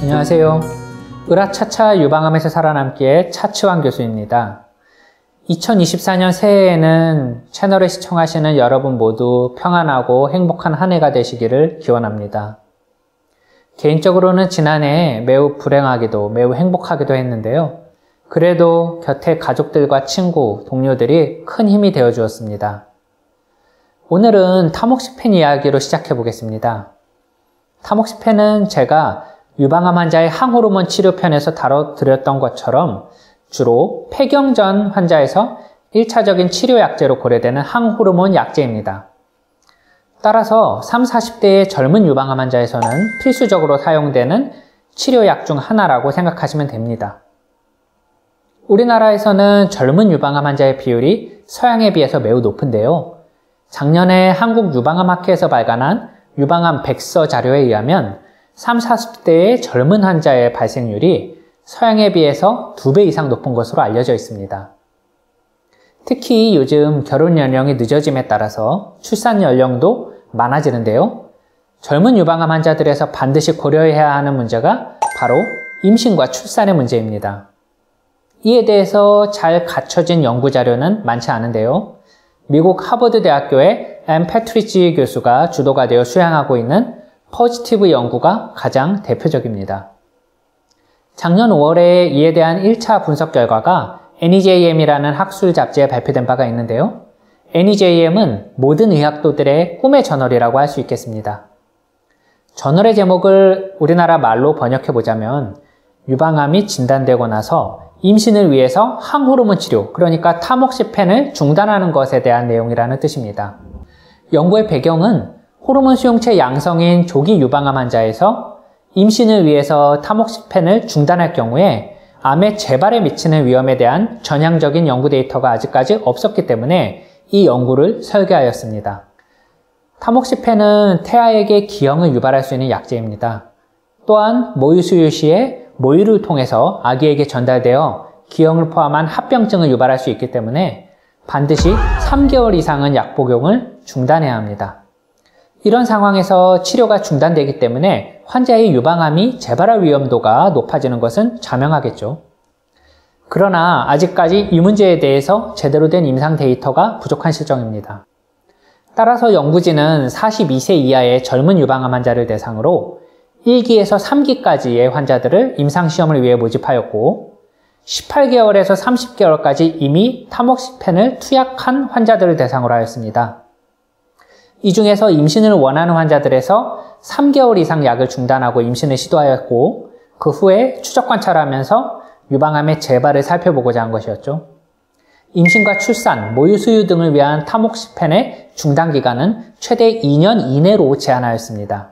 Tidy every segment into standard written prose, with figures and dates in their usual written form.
안녕하세요. 으라차차 유방암에서 살아남기의 차치환 교수입니다. 2024년 새해에는 채널을 시청하시는 여러분 모두 평안하고 행복한 한 해가 되시기를 기원합니다. 개인적으로는 지난해 매우 불행하기도 매우 행복하기도 했는데요. 그래도 곁에 가족들과 친구, 동료들이 큰 힘이 되어 주었습니다. 오늘은 타모xifen 이야기로 시작해 보겠습니다. 타모xifen은 제가 유방암 환자의 항호르몬 치료편에서 다뤄드렸던 것처럼 주로 폐경전 환자에서 1차적인 치료 약제로 고려되는 항호르몬 약제입니다. 따라서 30, 40대의 젊은 유방암 환자에서는 필수적으로 사용되는 치료약 중 하나라고 생각하시면 됩니다. 우리나라에서는 젊은 유방암 환자의 비율이 서양에 비해서 매우 높은데요. 작년에 한국유방암학회에서 발간한 유방암 백서 자료에 의하면 30, 40대의 젊은 환자의 발생률이 서양에 비해서 2배 이상 높은 것으로 알려져 있습니다. 특히 요즘 결혼 연령이 늦어짐에 따라서 출산 연령도 많아지는데요. 젊은 유방암 환자들에서 반드시 고려해야 하는 문제가 바로 임신과 출산의 문제입니다. 이에 대해서 잘 갖춰진 연구 자료는 많지 않은데요. 미국 하버드 대학교의 앤 패트리지 교수가 주도가 되어 수행하고 있는 포지티브 연구가 가장 대표적입니다. 작년 5월에 이에 대한 1차 분석 결과가 NEJM이라는 학술 잡지에 발표된 바가 있는데요. NEJM은 모든 의학도들의 꿈의 저널이라고 할 수 있겠습니다. 저널의 제목을 우리나라 말로 번역해 보자면 유방암이 진단되고 나서 임신을 위해서 항호르몬 치료, 그러니까 타모xi펜을 중단하는 것에 대한 내용이라는 뜻입니다. 연구의 배경은 호르몬 수용체 양성인 조기 유방암 환자에서 임신을 위해서 타모xi펜을 중단할 경우에 암의 재발에 미치는 위험에 대한 전향적인 연구 데이터가 아직까지 없었기 때문에 이 연구를 설계하였습니다. 타모xi펜은 태아에게 기형을 유발할 수 있는 약제입니다. 또한 모유 수유 시에 모유를 통해서 아기에게 전달되어 기형을 포함한 합병증을 유발할 수 있기 때문에 반드시 3개월 이상은 약 복용을 중단해야 합니다. 이런 상황에서 치료가 중단되기 때문에 환자의 유방암이 재발할 위험도가 높아지는 것은 자명하겠죠. 그러나 아직까지 이 문제에 대해서 제대로 된 임상 데이터가 부족한 실정입니다. 따라서 연구진은 42세 이하의 젊은 유방암 환자를 대상으로 1기에서 3기까지의 환자들을 임상시험을 위해 모집하였고 18개월에서 30개월까지 이미 타모xi펜을 투약한 환자들을 대상으로 하였습니다. 이 중에서 임신을 원하는 환자들에서 3개월 이상 약을 중단하고 임신을 시도하였고 그 후에 추적 관찰하면서 유방암의 재발을 살펴보고자 한 것이었죠. 임신과 출산, 모유 수유 등을 위한 타모xi펜의 중단 기간은 최대 2년 이내로 제한하였습니다.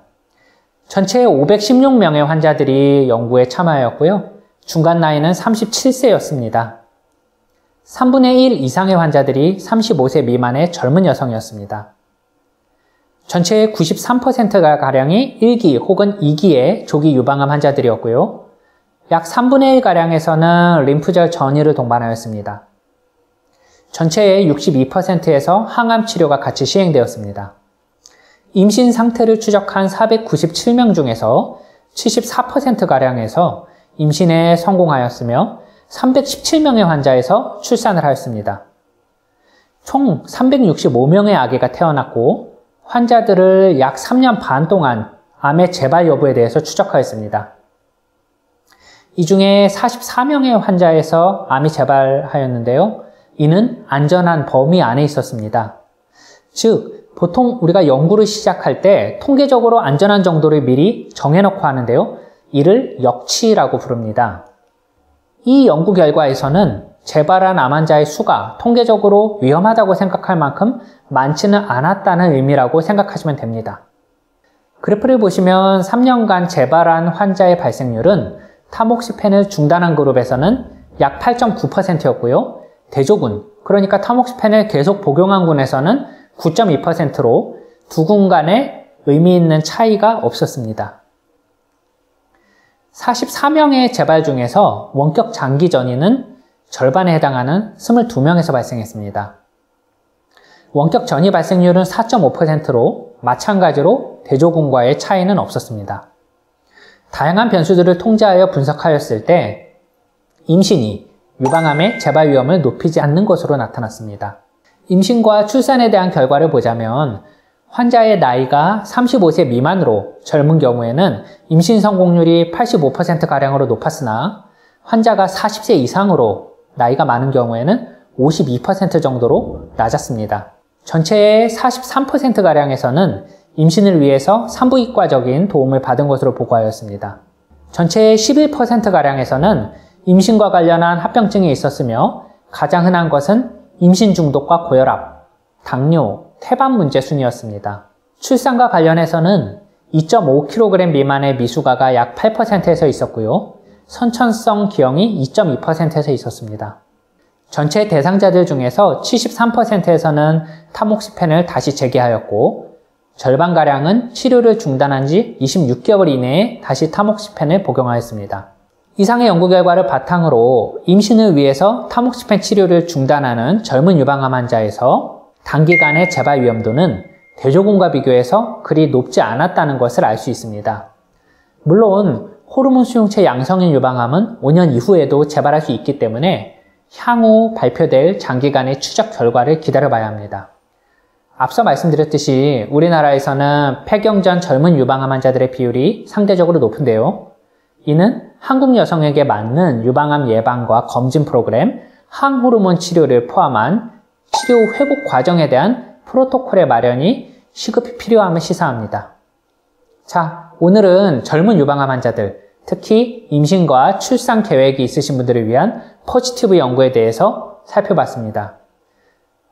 전체 516명의 환자들이 연구에 참여하였고요. 중간 나이는 37세였습니다. 3분의 1 이상의 환자들이 35세 미만의 젊은 여성이었습니다. 전체의 93%가 가량이 1기 혹은 2기의 조기 유방암 환자들이었고요. 약 3분의 1가량에서는 림프절 전이를 동반하였습니다. 전체의 62%에서 항암 치료가 같이 시행되었습니다. 임신 상태를 추적한 497명 중에서 74%가량에서 임신에 성공하였으며 317명의 환자에서 출산을 하였습니다. 총 365명의 아기가 태어났고 환자들을 약 3년 반 동안 암의 재발 여부에 대해서 추적하였습니다. 이 중에 44명의 환자에서 암이 재발하였는데요. 이는 안전한 범위 안에 있었습니다. 즉, 보통 우리가 연구를 시작할 때 통계적으로 안전한 정도를 미리 정해놓고 하는데요. 이를 역치라고 부릅니다. 이 연구 결과에서는 재발한 암 환자의 수가 통계적으로 위험하다고 생각할 만큼 많지는 않았다는 의미라고 생각하시면 됩니다. 그래프를 보시면 3년간 재발한 환자의 발생률은 타모xi펜을 중단한 그룹에서는 약 8.9%였고요. 대조군, 그러니까 타모xi펜을 계속 복용한 군에서는 9.2%로 두 군 간에 의미 있는 차이가 없었습니다. 44명의 재발 중에서 원격 장기 전이는 절반에 해당하는 22명에서 발생했습니다. 원격 전이 발생률은 4.5%로 마찬가지로 대조군과의 차이는 없었습니다. 다양한 변수들을 통제하여 분석하였을 때 임신이 유방암의 재발 위험을 높이지 않는 것으로 나타났습니다. 임신과 출산에 대한 결과를 보자면 환자의 나이가 35세 미만으로 젊은 경우에는 임신 성공률이 85%가량으로 높았으나 환자가 40세 이상으로 나이가 많은 경우에는 52% 정도로 낮았습니다. 전체의 43%가량에서는 임신을 위해서 산부인과적인 도움을 받은 것으로 보고하였습니다. 전체의 11%가량에서는 임신과 관련한 합병증이 있었으며 가장 흔한 것은 임신 중독과 고혈압, 당뇨, 태반 문제 순이었습니다. 출산과 관련해서는 2.5kg 미만의 미숙아가 약 8%에서 있었고요. 선천성 기형이 2.2%에서 있었습니다. 전체 대상자들 중에서 73%에서는 타모xi펜을 다시 재개하였고 절반가량은 치료를 중단한 지 26개월 이내에 다시 타모xi펜을 복용하였습니다. 이상의 연구 결과를 바탕으로 임신을 위해서 타모xifen 치료를 중단하는 젊은 유방암 환자에서 단기간의 재발 위험도는 대조군과 비교해서 그리 높지 않았다는 것을 알 수 있습니다. 물론 호르몬 수용체 양성인 유방암은 5년 이후에도 재발할 수 있기 때문에 향후 발표될 장기간의 추적 결과를 기다려봐야 합니다. 앞서 말씀드렸듯이 우리나라에서는 폐경 전 젊은 유방암 환자들의 비율이 상대적으로 높은데요. 이는 한국 여성에게 맞는 유방암 예방과 검진 프로그램, 항호르몬 치료를 포함한 치료 회복 과정에 대한 프로토콜의 마련이 시급히 필요함을 시사합니다. 자, 오늘은 젊은 유방암 환자들, 특히 임신과 출산 계획이 있으신 분들을 위한 포지티브 연구에 대해서 살펴봤습니다.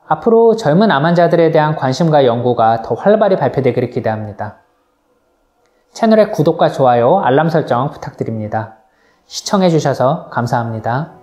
앞으로 젊은 암 환자들에 대한 관심과 연구가 더 활발히 발표되기를 기대합니다. 채널의 구독과 좋아요, 알람 설정 부탁드립니다. 시청해주셔서 감사합니다.